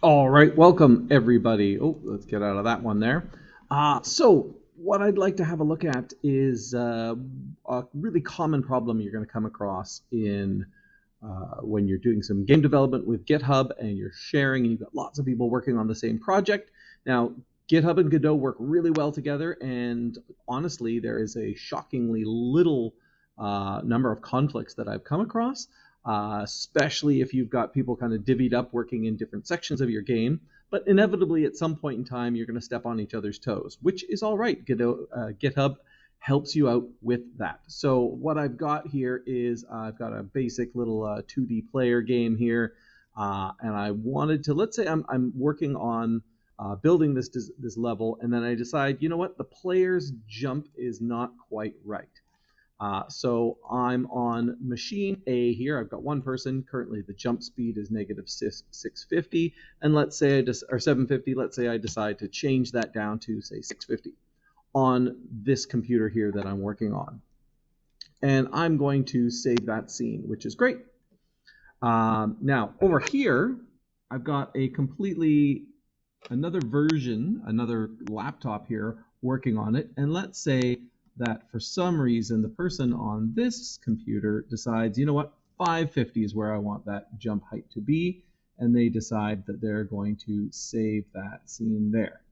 All right, welcome everybody. Oh, let's get out of that one there. So, what I'd like to have a look at is a really common problem you're going to come across in when you're doing some game development with GitHub and you're sharing, and you've got lots of people working on the same project. Now, GitHub and Godot work really well together, and honestly, there is a shockingly little number of conflicts that I've come across, especially if you've got people kind of divvied up working in different sections of your game. But inevitably, at some point in time, you're going to step on each other's toes, which is all right. GitHub helps you out with that. So what I've got here is I've got a basic little 2D player game here, and I wanted to, let's say I'm working on building this level, and then I decide, you know what, the player's jump is not quite right. So I'm on machine A here. I've got one person. Currently, the jump speed is negative 650, and let's say or 750. Let's say I decide to change that down to say 650 on this computer here that I'm working on, and I'm going to save that scene, which is great. Now over here, I've got another version, another laptop here working on it, and let's say that for some reason the person on this computer decides, you know what, 550 is where I want that jump height to be, and they decide that they're going to save that scene there.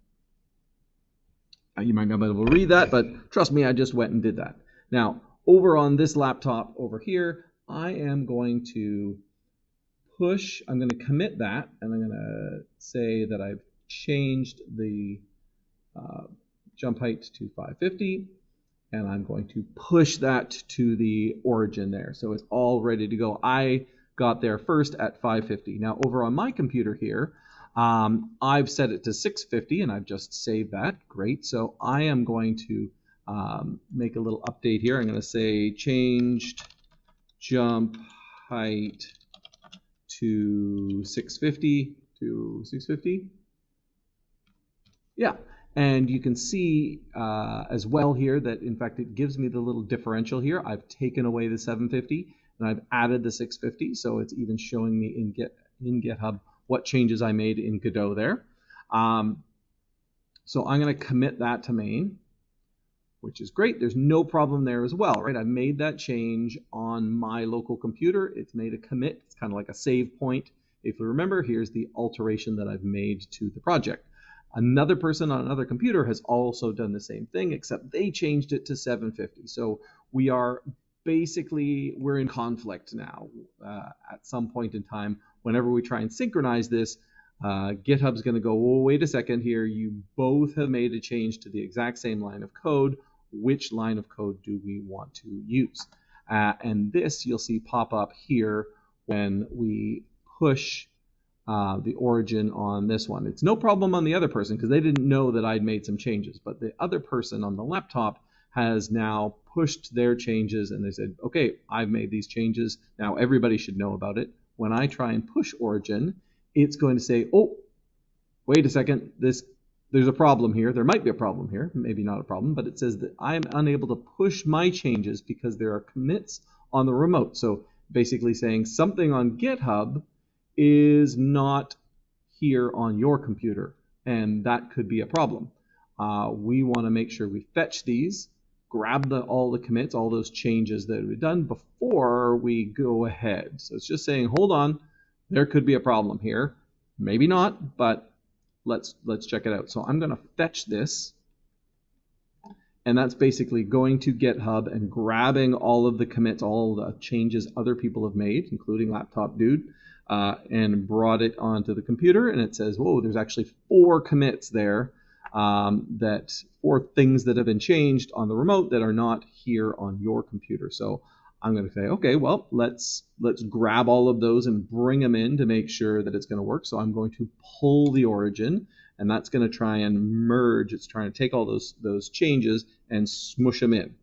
You might not be able to read that, but trust me, I just went and did that. Now, over on this laptop over here, I am going to I'm going to commit that, and I'm going to say that I've changed the jump height to 550, and I'm going to push that to the origin there. So it's all ready to go. I got there first at 550. Now over on my computer here, I've set it to 650, and I've just saved that. Great. So I am going to make a little update here. I'm going to say changed jump height to 650 to 650. Yeah. And you can see as well here that, in fact, it gives me the little differential here. I've taken away the 750 and I've added the 650. So it's even showing me in GitHub what changes I made in Godot there. So I'm going to commit that to main, which is great. There's no problem there as well, right? I've made that change on my local computer. It's made a commit. It's kind of like a save point. If you remember, here's the alteration that I've made to the project. Another person on another computer has also done the same thing, except they changed it to 750. So we're in conflict now. At some point in time, whenever we try and synchronize this, GitHub's going to go, oh, wait a second here. You both have made a change to the exact same line of code. Which line of code do we want to use? And this you'll see pop up here when we push the origin on this one. It's no problem on the other person because they didn't know that I'd made some changes, but the other person on the laptop has now pushed their changes, and they said, okay, I've made these changes. Now everybody should know about it. When I try and push origin, it's going to say, oh, wait a second, there's a problem here. There might be a problem here, maybe not a problem, but it says that I'm unable to push my changes because there are commits on the remote. So basically saying something on GitHub is not here on your computer, and that could be a problem. We want to make sure we fetch these, grab all the commits, all those changes that we've done before we go ahead. So it's just saying, hold on, there could be a problem here. Maybe not, but let's check it out. So I'm going to fetch this, and that's basically going to GitHub and grabbing all of the commits, all the changes other people have made, including Laptop Dude, and brought it onto the computer, and it says, whoa, there's actually 4 commits there, 4 things that have been changed on the remote that are not here on your computer. So I'm going to say, okay, well, let's grab all of those and bring them in to make sure that it's going to work. So I'm going to pull the origin, and that's going to try and merge. It's trying to take all those changes and smush them in.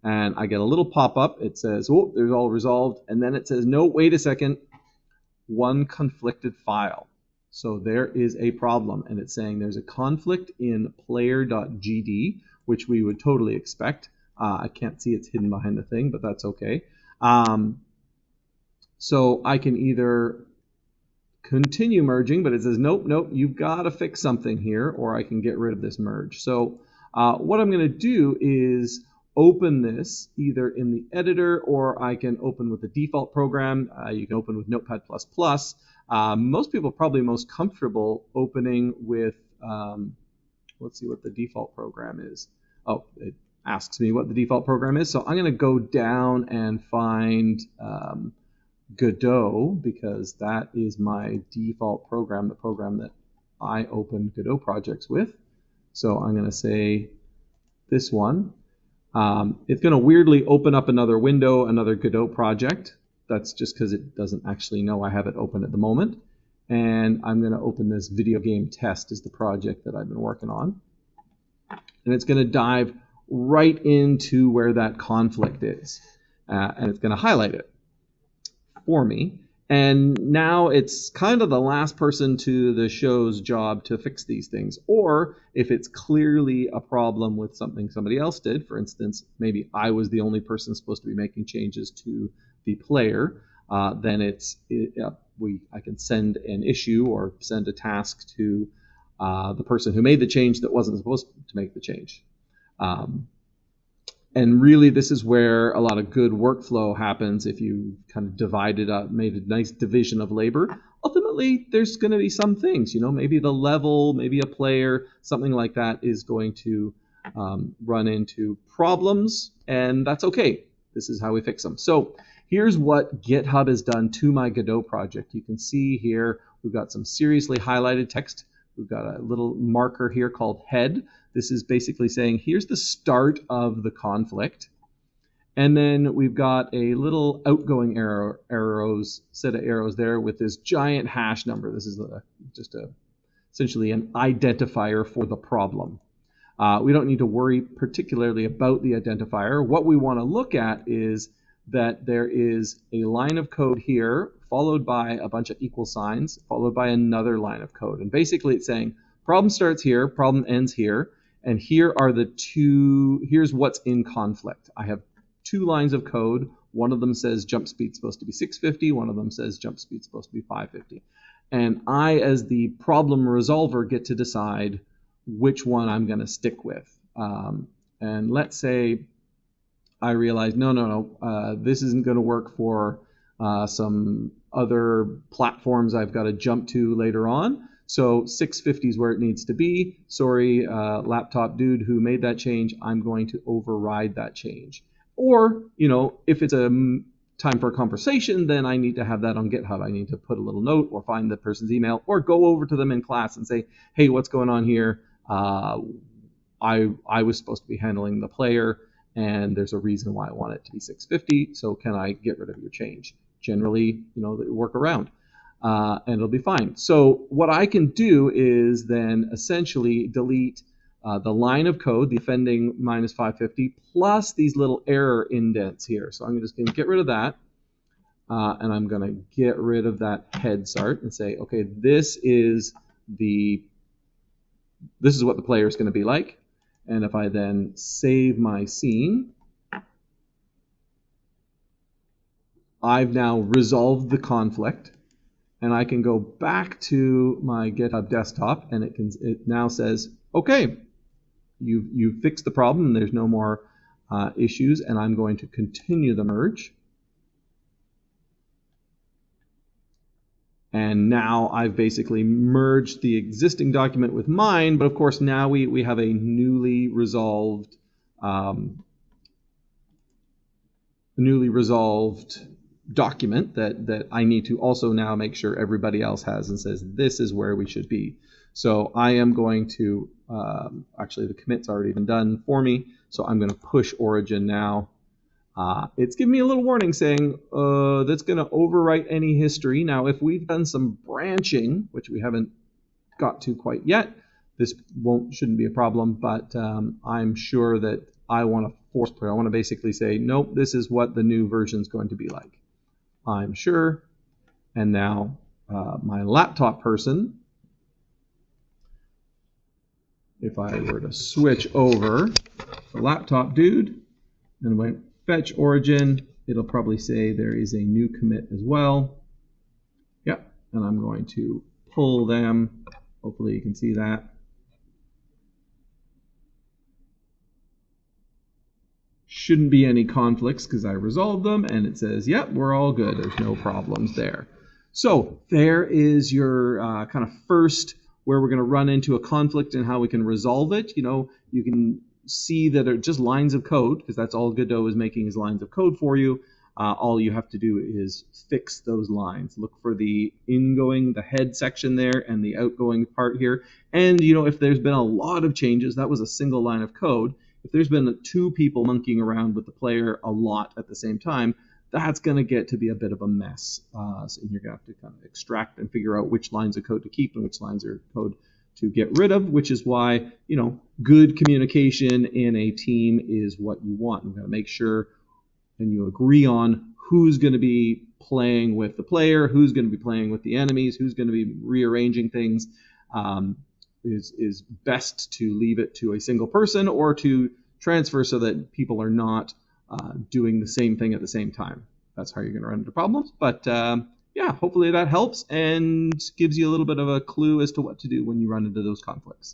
And I get a little pop-up. It says, oh, there's all resolved. And then it says, no, wait a second, one conflicted file. So there is a problem, and it's saying there's a conflict in player.gd, which we would totally expect. I can't see it's hidden behind the thing, but that's okay. So I can either continue merging, but it says, nope, nope, you've got to fix something here or I can get rid of this merge. So what I'm going to do is open this either in the editor or I can open with the default program. You can open with Notepad++. Most people are probably most comfortable opening with, let's see what the default program is. Oh, it asks me what the default program is. So I'm going to go down and find Godot, because that is my default program, the program that I open Godot projects with. So I'm going to say this one. It's going to weirdly open up another window, another Godot project. That's just because it doesn't actually know I have it open at the moment. And I'm going to open this video game test as the project that I've been working on. And it's going to dive right into where that conflict is. And it's going to highlight it for me. And now it's kind of the last person to the show's job to fix these things. Or if it's clearly a problem with something somebody else did, for instance, maybe I was the only person supposed to be making changes to the player, then I can send an issue or send a task to the person who made the change that wasn't supposed to make the change. And really, this is where a lot of good workflow happens if you kind of divide it up, made a nice division of labor. Ultimately, there's going to be some things, maybe the level, maybe a player, something like that is going to run into problems, and that's okay. This is how we fix them. So here's what GitHub has done to my Godot project. You can see here we've got some seriously highlighted text. We've got a little marker here called head. This is basically saying here's the start of the conflict. And then we've got a little outgoing set of arrows there with this giant hash number. This is essentially an identifier for the problem. We don't need to worry particularly about the identifier. What we want to look at is that there is a line of code here followed by a bunch of equal signs followed by another line of code. And basically it's saying problem starts here, problem ends here, and here are here's what's in conflict. I have two lines of code. One of them says jump speed's supposed to be 650, one of them says jump speed's supposed to be 550. And I, as the problem resolver, get to decide which one I'm going to stick with. And let's say I realize, no, this isn't going to work for some other platforms I've got to jump to later on. So 650 is where it needs to be. Sorry, laptop dude who made that change, I'm going to override that change. Or, if it's a time for a conversation, then I need to have that on GitHub. I need to put a little note or find the person's email or go over to them in class and say, hey, what's going on here? I was supposed to be handling the player, and there's a reason why I want it to be 650, so can I get rid of your change? Generally, they work around, and it'll be fine. So what I can do is then essentially delete the line of code, the offending -550, plus these little error indents here. So I'm just going to get rid of that, and I'm going to get rid of that head start and say, okay, this is what the player is going to be like. And if I then save my scene, I've now resolved the conflict, and I can go back to my GitHub desktop, and it now says, okay, you've fixed the problem, there's no more issues, and I'm going to continue the merge. And now I've basically merged the existing document with mine, but of course now we have a newly resolved document that I need to also now make sure everybody else has and says this is where we should be. So I am going to, actually the commit's already been done for me, so I'm going to push origin now. It's giving me a little warning saying that's going to overwrite any history. Now, if we've done some branching, which we haven't got to quite yet, this shouldn't be a problem, but I'm sure that I want to force put. I want to basically say, nope, this is what the new version is going to be like. I'm sure. And now my laptop person, if I were to switch over the laptop dude and went fetch origin, it'll probably say there is a new commit as well. Yep, and I'm going to pull them. Hopefully you can see that. Shouldn't be any conflicts because I resolved them, and it says, yep, we're all good. There's no problems there. So there is your kind of first where we're going to run into a conflict and how we can resolve it. You know, you can see that are just lines of code, because that's all Godot is making is lines of code for you. All you have to do is fix those lines. Look for the ingoing, the head section there, and the outgoing part here. And, you know, if there's been a lot of changes, that was a single line of code. If there's been two people monkeying around with the player a lot at the same time, that's going to get to be a bit of a mess. So you're going to have to kind of extract and figure out which lines of code to keep and which lines of code to get rid of, which is why, you know, good communication in a team is what you want. You've got to make sure and you agree on who's going to be playing with the player, who's going to be playing with the enemies, who's going to be rearranging things. Is best to leave it to a single person or to transfer so that people are not doing the same thing at the same time. That's how you're going to run into problems. But yeah, hopefully that helps and gives you a little bit of a clue as to what to do when you run into those conflicts.